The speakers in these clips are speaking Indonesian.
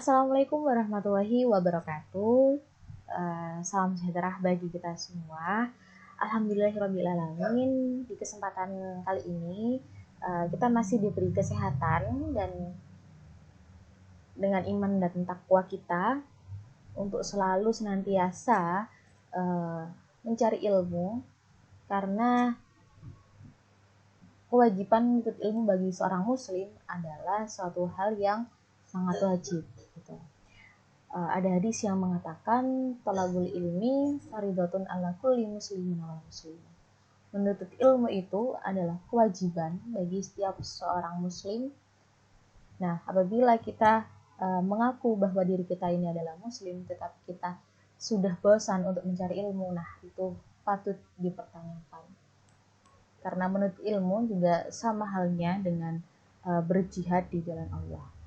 Assalamualaikum warahmatullahi wabarakatuh. Salam sejahtera bagi kita semua. Alhamdulillahirrabbilalamin. Di kesempatan kali ini kita masih diberi kesehatan dan dengan iman dan takwa kita untuk selalu senantiasa uh, mencari ilmu, karena kewajiban menuntut ilmu bagi seorang muslim adalah suatu hal yang sangat wajib gitu. Ada hadis yang mengatakan talabul ilmi faridatun ala kulli muslimin wal muslimin. Menuntut ilmu itu adalah kewajiban bagi setiap seorang muslim. Nah, apabila kita mengaku bahwa diri kita ini adalah muslim, tetapi kita sudah bosan untuk mencari ilmu, nah itu patut dipertanyakan. Karena menuntut ilmu juga sama halnya dengan berjihad di jalan Allah.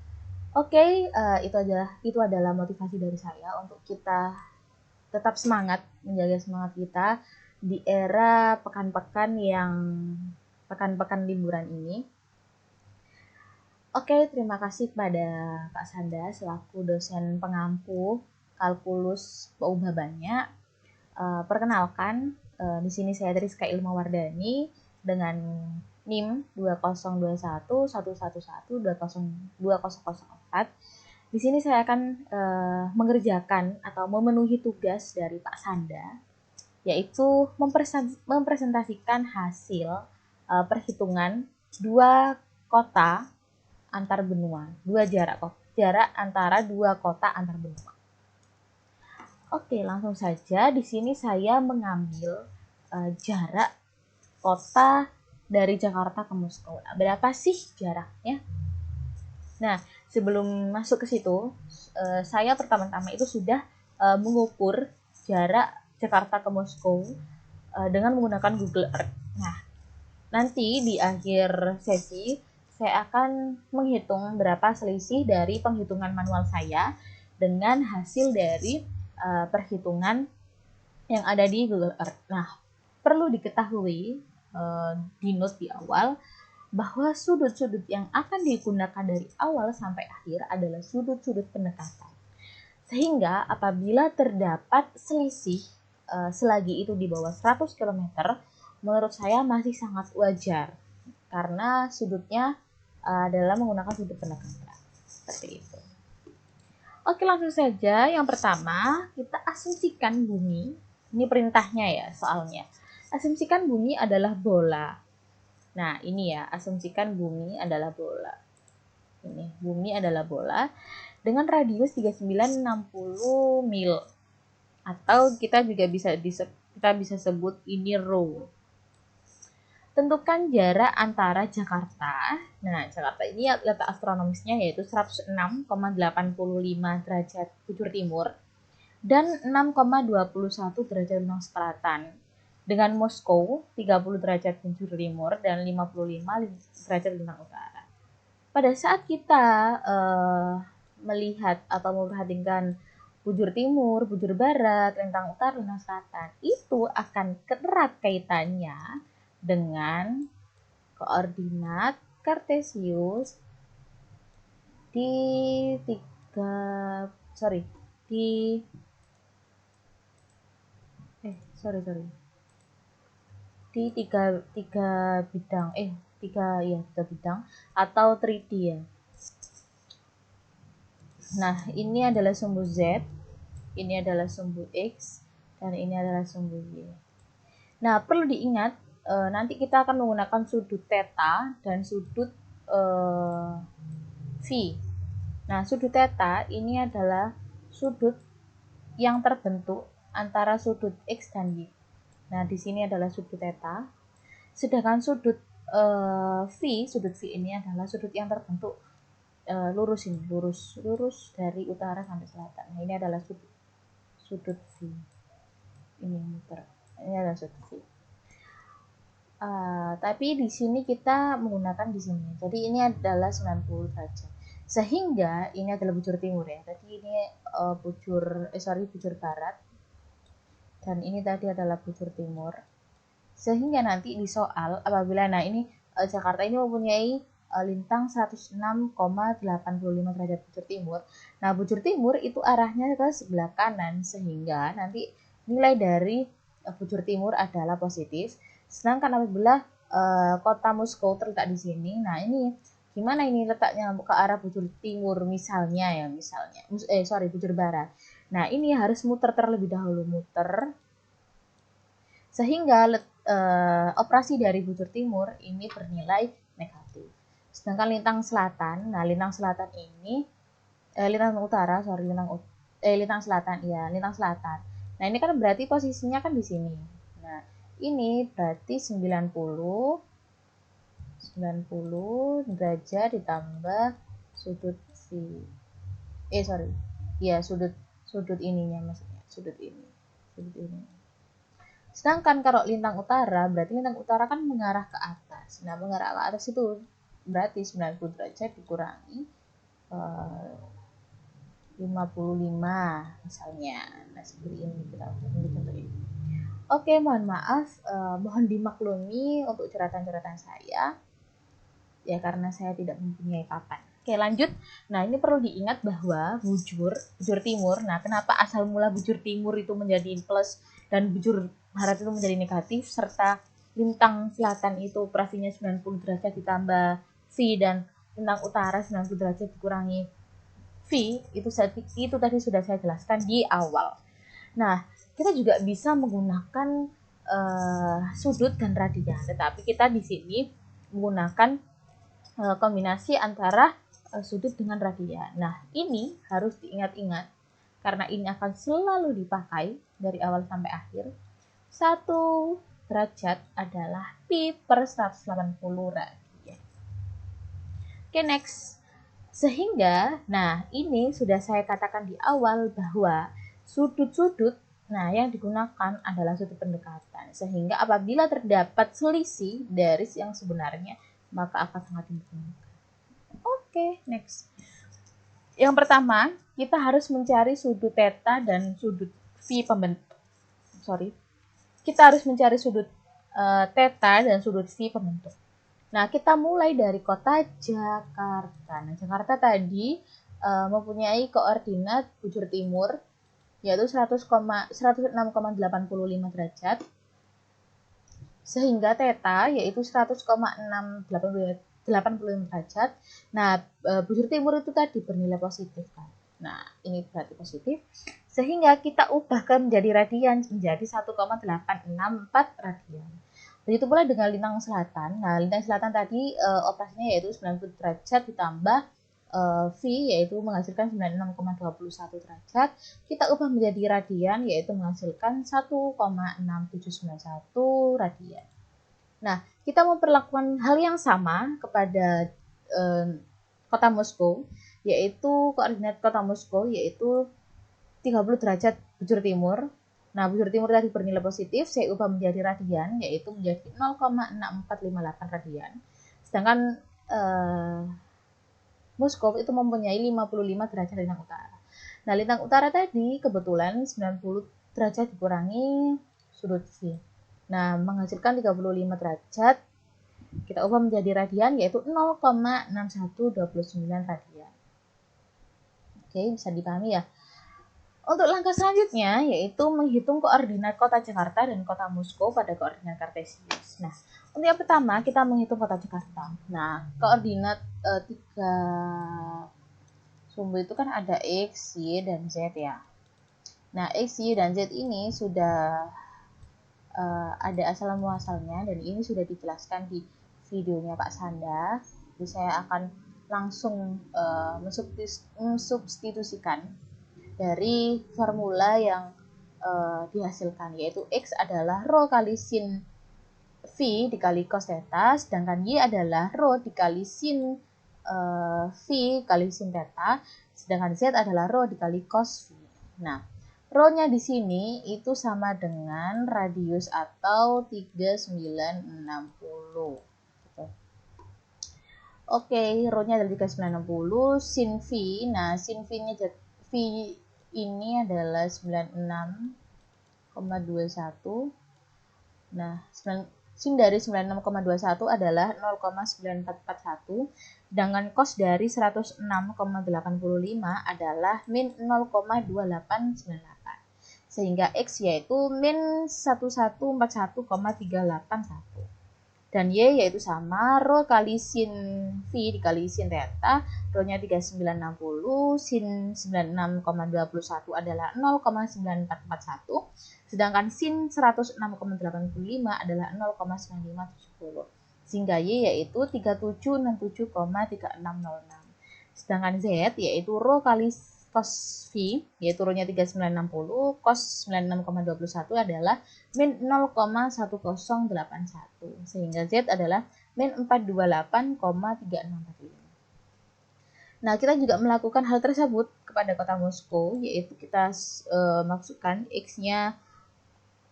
Oke, itu adalah motivasi dari saya untuk kita tetap semangat, menjaga semangat kita di era pekan-pekan liburan ini. Oke, terima kasih kepada Kak Sanda selaku dosen pengampu kalkulus Ubah Banyak. Perkenalkan, di sini saya Triska Ilmawardani dengan NIM 202111120004. Di sini saya akan mengerjakan atau memenuhi tugas dari Pak Sanda, yaitu mempresentasikan hasil perhitungan dua kota antar benua, jarak antara dua kota antar benua. Oke, langsung saja. Di sini saya mengambil jarak kota dari Jakarta ke Moskow. Nah, berapa sih jaraknya? Nah, sebelum masuk ke situ, saya pertama-tama itu sudah mengukur jarak Jakarta ke Moskow dengan menggunakan Google Earth. Nah, nanti di akhir sesi saya akan menghitung berapa selisih dari penghitungan manual saya dengan hasil dari perhitungan yang ada di Google Earth. Nah, perlu diketahui di note di awal bahwa sudut-sudut yang akan digunakan dari awal sampai akhir adalah sudut-sudut pendekatan. Sehingga apabila terdapat selisih selagi itu di bawah 100 km, menurut saya masih sangat wajar karena sudutnya adalah menggunakan sudut pendekatan. Seperti itu. Oke, langsung saja. Yang pertama, kita asumsikan bumi. Ini perintahnya ya soalnya. Asumsikan bumi adalah bola. Nah, ini ya, asumsikan bumi adalah bola. Ini, bumi adalah bola dengan radius 3960 mil. Atau kita juga bisa sebut ini rho. Tentukan jarak antara Jakarta. Nah, Jakarta ini letak astronomisnya yaitu 106,85 derajat bujur timur dan 6,21 derajat bintang selatan. Dengan Moskow 30 derajat bujur timur dan 55 derajat bintang utara. Pada saat kita melihat atau memperhatikan bujur timur, bujur barat, lintang utara, lintang selatan, itu akan erat kaitannya dengan koordinat Kartesius di tiga bidang atau 3D ya. Nah, ini adalah sumbu Z, ini adalah sumbu X, dan ini adalah sumbu Y. Nah, perlu diingat nanti kita akan menggunakan sudut theta dan sudut phi. Nah, sudut theta ini adalah sudut yang terbentuk antara sudut X dan Y. Nah, di sini adalah sudut theta. Sedangkan sudut sudut phi ini adalah sudut yang terbentuk lurus dari utara sampai selatan. Nah, ini adalah sudut phi. Ini adalah sudut phi. Tapi di sini kita menggunakan di sini. Jadi ini adalah 90 derajat. Sehingga ini adalah bujur timur ya. Tadi ini bujur barat. Dan ini tadi adalah bujur timur. Sehingga nanti di soal apabila ini Jakarta ini mempunyai lintang 106,85 derajat bujur timur. Nah, bujur timur itu arahnya ke sebelah kanan, sehingga nanti nilai dari bujur timur adalah positif. Sedangkan apabila kota Moskow terletak di sini, nah ini gimana ini letaknya ke arah bujur timur misalnya bujur barat. Nah, ini harus muter terlebih dahulu, sehingga operasi dari bujur timur ini bernilai negatif. Sedangkan lintang selatan, nah lintang selatan ini lintang utara, lintang selatan, ya lintang selatan. Nah, ini kan berarti posisinya kan di sini. Nah, ini berarti 90 derajat ditambah sudut sudut ininya, maksudnya sudut ini. Sedangkan kalau lintang utara, berarti lintang utara kan mengarah ke atas. Nah, mengarah ke atas itu berarti 90 derajat dikurangi 55 misalnya. Nah, seperti ini kita contoh ini. Oke, mohon maaf, mohon dimaklumi untuk curhatan-curhatan saya, ya karena saya tidak mempunyai papan. Oke, lanjut. Nah, ini perlu diingat bahwa bujur timur. Nah, kenapa asal mula bujur timur itu menjadi plus dan bujur barat itu menjadi negatif, serta lintang selatan itu operasinya 90 derajat ditambah V dan lintang utara 90 derajat dikurangi V, itu tadi sudah saya jelaskan di awal. Nah, kita juga bisa menggunakan sudut dan radian, tetapi kita di sini menggunakan kombinasi antara sudut dengan radian. Nah, ini harus diingat-ingat karena ini akan selalu dipakai dari awal sampai akhir. 1 derajat adalah pi per 180 radian. Oke, next. Sehingga, nah ini sudah saya katakan di awal bahwa sudut-sudut, nah yang digunakan adalah sudut pendekatan. Sehingga apabila terdapat selisih dari yang sebenarnya, maka akan sangat digunakan. Oke, next. Yang pertama, kita harus mencari sudut theta dan sudut phi pembentuk. Kita harus mencari sudut theta dan sudut phi pembentuk. Nah, kita mulai dari kota Jakarta. Nah, Jakarta tadi mempunyai koordinat bujur timur yaitu 106,85 derajat, sehingga theta yaitu 100,685 derajat. Nah, bujur timur itu tadi bernilai positif kan. Nah, ini berarti positif, sehingga kita ubahkan menjadi radian menjadi 1,864 radian. Begitu pula dengan lintang selatan. Nah, lintang selatan tadi operasinya yaitu 90 derajat ditambah V yaitu menghasilkan 96,21 derajat. Kita ubah menjadi radian yaitu menghasilkan 1,6791 radian. Nah, kita memperlakukan hal yang sama kepada kota Moskow, yaitu koordinat kota Moskow yaitu 30 derajat bujur timur. Nah, bujur timur tadi bernilai positif, saya ubah menjadi radian, yaitu menjadi 0,6458 radian. Sedangkan Moskow itu mempunyai 55 derajat lintang utara. Nah, lintang utara tadi kebetulan 90 derajat dikurangi sudut V. Nah, menghasilkan 35 derajat. Kita ubah menjadi radian, yaitu 0,6129 radian. Oke, bisa dipahami ya? Untuk langkah selanjutnya yaitu menghitung koordinat kota Jakarta dan kota Moskow pada koordinat kartesius. Nah, untuk yang pertama kita menghitung kota Jakarta. Nah, koordinat 3 sumbu itu kan ada X, Y, dan Z ya. Nah, X, Y, dan Z ini sudah ada asal muasalnya dan ini sudah dijelaskan di videonya Pak Sanda. Jadi saya akan langsung mensubstitusikan dari formula yang dihasilkan, yaitu X adalah rho kali sin V dikali cos theta, sedangkan Y adalah rho dikali sin V kali sin theta, sedangkan Z adalah rho dikali cos V. Nah, rho-nya di sini itu sama dengan radius atau 3960. Oke, rho-nya adalah 3960, sin V. Nah, sin V-nya V ini adalah 96,21. Nah, sin dari 96,21 adalah 0,9441, sedangkan cos dari 106,85 adalah min 0,2898. Sehingga X yaitu min 1141,381. Dan Y yaitu sama, rho kali sin V dikali sin theta, rho-nya 3960, sin 96,21 adalah 0,9441, sedangkan sin 106,85 adalah 0,9570. Sehingga Y yaitu 3767,3606. Sedangkan Z yaitu rho kali cos V, yaitu rho-nya 3960, cos 96,21 adalah min 0,1081, sehingga Z adalah min 428,3645. Nah, kita juga melakukan hal tersebut kepada kota Moskow, yaitu kita masukkan X-nya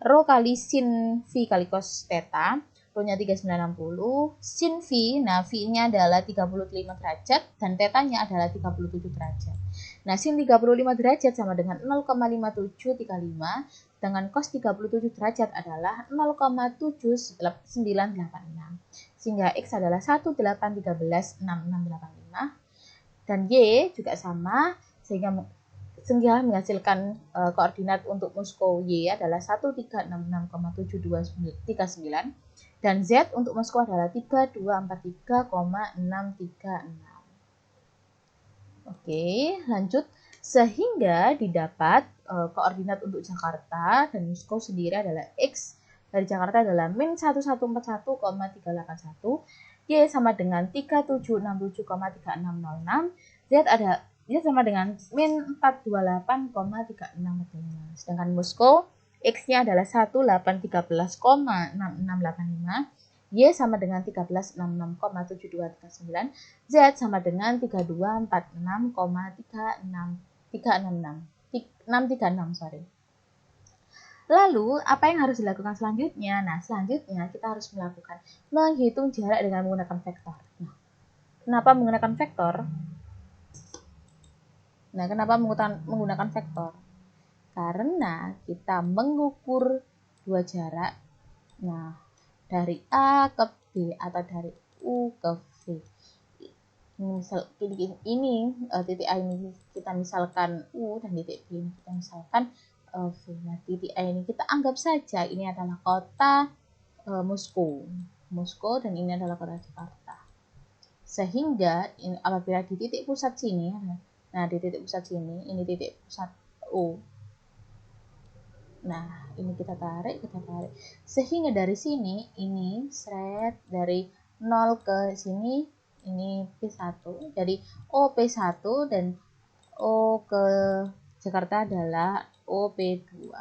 rho kali sin V kali cos theta, rho-nya 3960, sin V, nah V-nya adalah 35 derajat, dan theta-nya adalah 37 derajat. Nah, sin 35 derajat sama dengan 0,5735, sedangkan cos 37 derajat adalah 0,7986. Sehingga X adalah 1813,6685. Dan Y juga sama, sehingga menghasilkan koordinat untuk Moskow Y adalah 1366,7239, dan Z untuk Moskow adalah 3243,636. Oke, lanjut. Sehingga didapat koordinat untuk Jakarta dan Moskow sendiri adalah X dari Jakarta adalah min 1141,381, Y sama dengan 3767,3606, Z sama dengan min 428,3645. Sedangkan Moskow X-nya adalah 1813,6685, Y sama dengan 1366,7239, Z sama dengan 3246,636. Lalu, apa yang harus dilakukan selanjutnya? Nah, selanjutnya kita harus menghitung jarak dengan menggunakan vektor. Nah, kenapa menggunakan vektor? Menggunakan vektor? Karena kita mengukur dua jarak. Nah, dari A ke B atau dari U ke V. Ini titik A ini kita misalkan U, dan titik B ini kita misalkan V. Nah, titik A ini kita anggap saja ini adalah kota Moskow, dan ini adalah kota Jakarta. Sehingga apabila di titik pusat sini, nah di titik pusat sini, ini titik pusat O. Nah, ini kita tarik. Sehingga dari sini, ini dari 0 ke sini, ini P1. Jadi OP1 dan O ke Jakarta adalah OP2.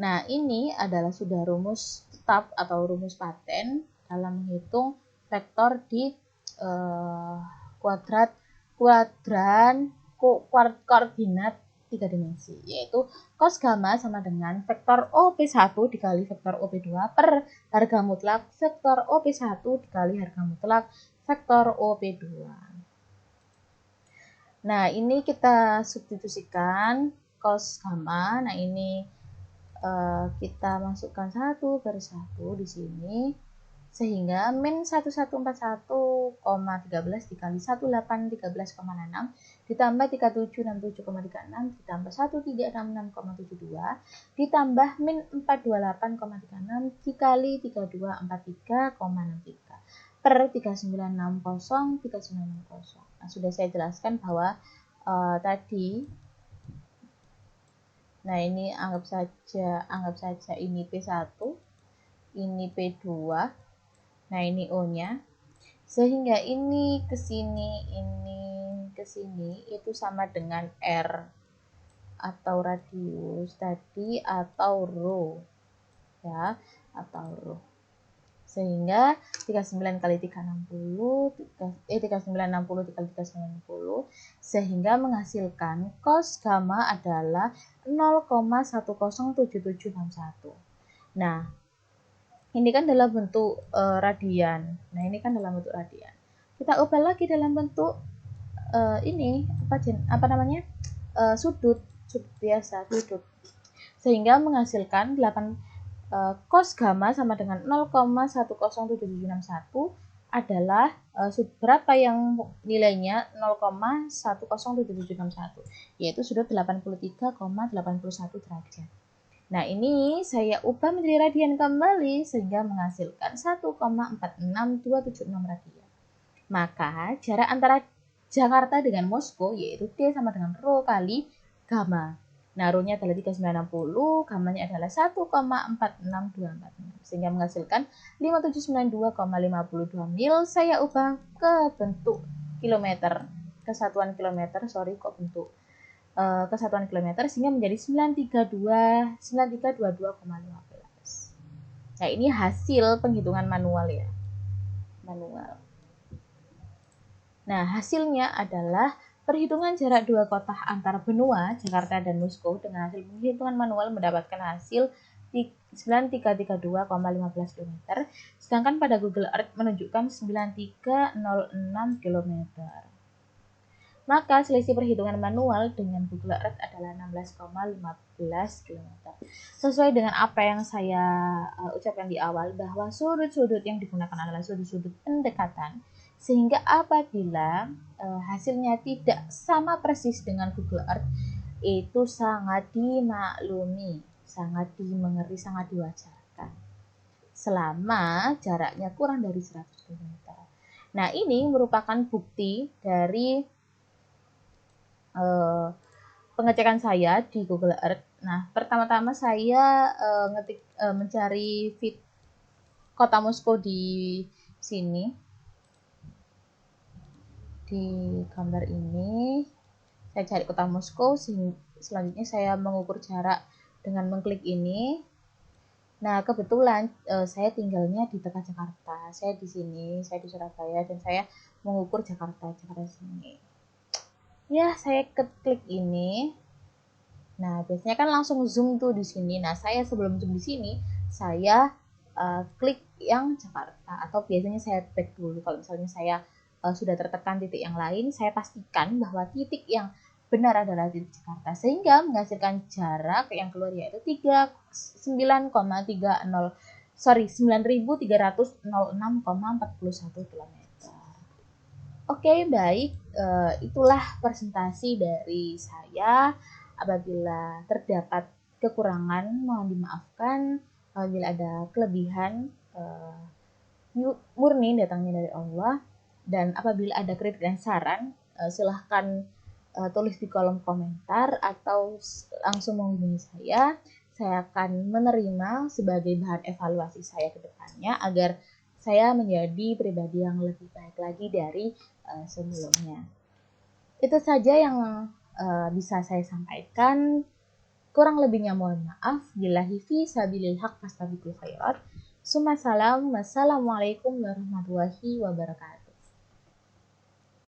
Nah, ini adalah sudah rumus tetap atau rumus paten dalam menghitung vektor di koordinat 3 dimensi, yaitu cos gamma sama dengan vektor OP1 dikali vektor OP2 per harga mutlak vektor OP1 dikali harga mutlak vektor OP2. Nah, ini kita substitusikan cos gamma. Nah, ini kita masukkan satu per satu di sini, sehingga min 1141,13 dikali 1813,66 ditambah 3767,36 ditambah 1366,72 ditambah min 428,36 dikali 3243,63 per 3960. Nah, sudah saya jelaskan bahwa tadi, nah ini anggap saja ini P1, ini P2, nah ini O-nya, sehingga ini ke sini itu sama dengan R atau radius tadi atau rho, ya, atau rho. Sehingga 39 kali 360 3960 dikali 390, sehingga menghasilkan cos gamma adalah 0,107761. Nah, ini kan dalam bentuk radian. Nah, ini kan dalam bentuk radian. Kita ubah lagi dalam bentuk sudut biasa, sudut. Sehingga menghasilkan cos gamma sama dengan 0,107761 adalah berapa yang nilainya 0,107761, yaitu sudut 83,81 derajat. Nah, ini saya ubah menjadi radian kembali sehingga menghasilkan 1,46276 radian. Maka jarak antara Jakarta dengan Moskow yaitu D sama dengan rho kali gamma. Nah, rho-nya adalah 3960, gamma-nya adalah 1,46246 sehingga menghasilkan 5792,52 mil. Saya ubah ke bentuk kilometer, kesatuan kilometer, kesatuan kilometer sehingga menjadi 9322,15. Nah, ini hasil penghitungan manual ya. Nah, hasilnya adalah perhitungan jarak dua kota antar benua, Jakarta dan Moskow, dengan hasil penghitungan manual mendapatkan hasil 9332,15 km, sedangkan pada Google Earth menunjukkan 9306 km. Maka selisih perhitungan manual dengan Google Earth adalah 16,15 km. Sesuai dengan apa yang saya ucapkan di awal, bahwa sudut-sudut yang digunakan adalah sudut-sudut pendekatan, sehingga apabila hasilnya tidak sama persis dengan Google Earth, itu sangat dimaklumi, sangat dimengerti, sangat diwajarkan selama jaraknya kurang dari 100 km. Nah, ini merupakan bukti dari pengecekan saya di Google Earth. Nah, pertama-tama saya mencari kota Moskow di sini, di gambar ini. Saya cari kota Moskow, selanjutnya saya mengukur jarak dengan mengklik ini. Nah, kebetulan saya tinggalnya di tengah Jakarta. Saya di sini, saya di Surabaya, dan saya mengukur Jakarta sini. Ya, saya klik ini. Nah, biasanya kan langsung zoom tuh di sini. Nah, saya sebelum zoom di sini, saya klik yang Jakarta, atau biasanya saya back dulu. Kalau misalnya saya sudah tertekan titik yang lain, saya pastikan bahwa titik yang benar adalah titik Jakarta, sehingga menghasilkan jarak yang keluar yaitu 9306,41 km. Oke, baik, itulah presentasi dari saya. Apabila terdapat kekurangan, mohon dimaafkan. Apabila ada kelebihan, murni datangnya dari Allah. Dan apabila ada kritik dan saran, silahkan tulis di kolom komentar atau langsung menghubungi saya. Saya akan menerima sebagai bahan evaluasi saya ke depannya agar saya menjadi pribadi yang lebih baik lagi dari sebelumnya. Itu saja yang bisa saya sampaikan. Kurang lebihnya mohon maaf. Billahi fi sabilil haq fastabiqul khairat. Wassalamualaikum warahmatullahi wabarakatuh.